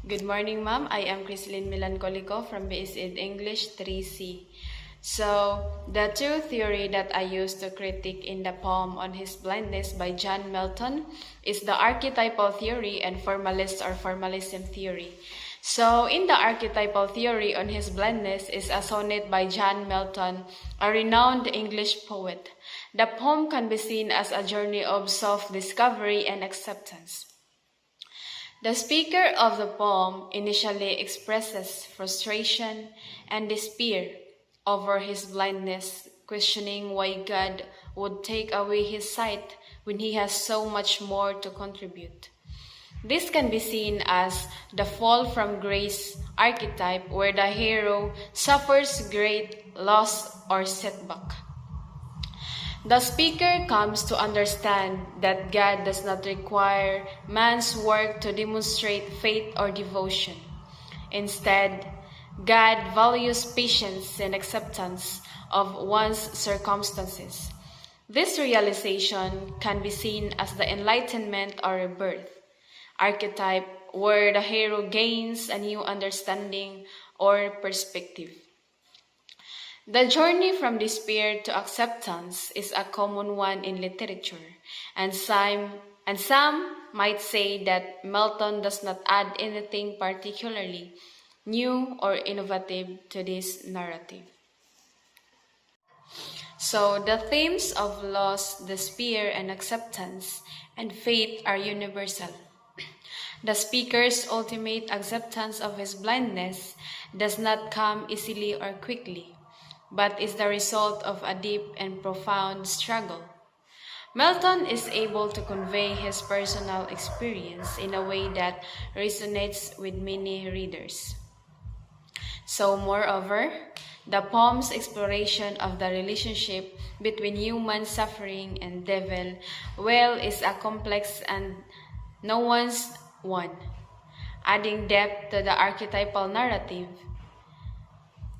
Good morning, ma'am. I am Crislin Milancolico from Bsed English 3C. So, the two theory that I used to critique in the poem On His Blindness by John Milton is the archetypal theory and formalist or formalism theory. So, in the archetypal theory On His Blindness is a sonnet by John Milton, a renowned English poet. The poem can be seen as a journey of self-discovery and acceptance. The speaker of the poem initially expresses frustration and despair over his blindness, questioning why God would take away his sight when he has so much more to contribute. This can be seen as the fall from grace archetype, where the hero suffers great loss or setback. The speaker comes to understand that God does not require man's work to demonstrate faith or devotion. Instead, God values patience and acceptance of one's circumstances. This realization can be seen as the enlightenment or rebirth archetype, where the hero gains a new understanding or perspective. The journey from despair to acceptance is a common one in literature, and some might say that Milton does not add anything particularly new or innovative to this narrative. So the themes of loss, despair, and acceptance and faith are universal. The speaker's ultimate acceptance of his blindness does not come easily or quickly, but is the result of a deep and profound struggle. Milton is able to convey his personal experience in a way that resonates with many readers. So, moreover, the poem's exploration of the relationship between human suffering and devil is a complex and nuanced one, adding depth to the archetypal narrative.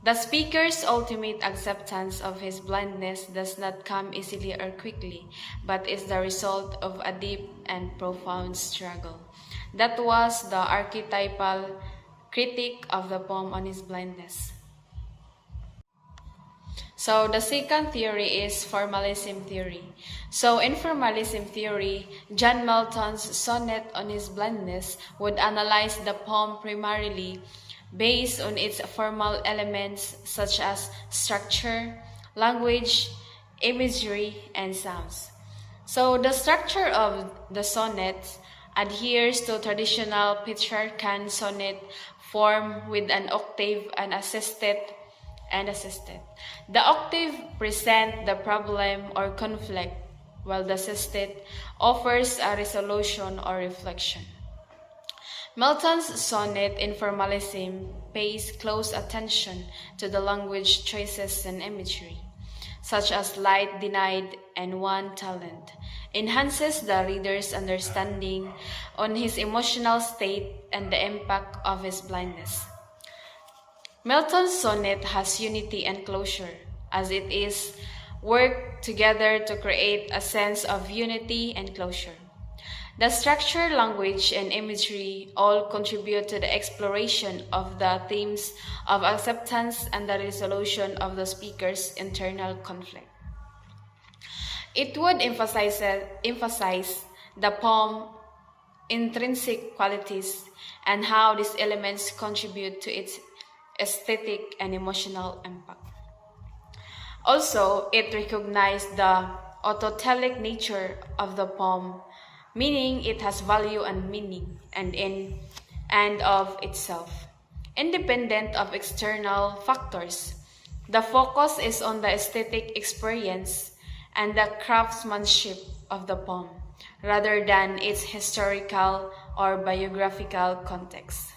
The speaker's ultimate acceptance of his blindness does not come easily or quickly, but is the result of a deep and profound struggle. That was the archetypal critique of the poem On His Blindness. So the second theory is formalism theory. So in formalism theory, John Milton's sonnet On His Blindness would analyze the poem primarily based on its formal elements such as structure, language, imagery, and sounds. So the structure of the sonnet adheres to traditional Petrarchan sonnet form with an octave and assisted. The octave presents the problem or conflict, while the assisted offers a resolution or reflection. Milton's sonnet in formalism pays close attention to the language choices and imagery, such as light denied and one talent, enhances the reader's understanding on his emotional state and the impact of his blindness. Milton's sonnet has unity and closure, as it is worked together to create a sense of unity and closure. The structure, language, and imagery all contribute to the exploration of the themes of acceptance and the resolution of the speaker's internal conflict. It would emphasize the poem's intrinsic qualities and how these elements contribute to its aesthetic and emotional impact. Also, it recognized the autotelic nature of the poem, meaning it has value and meaning and of itself, independent of external factors. The focus is on the aesthetic experience and the craftsmanship of the poem, rather than its historical or biographical context.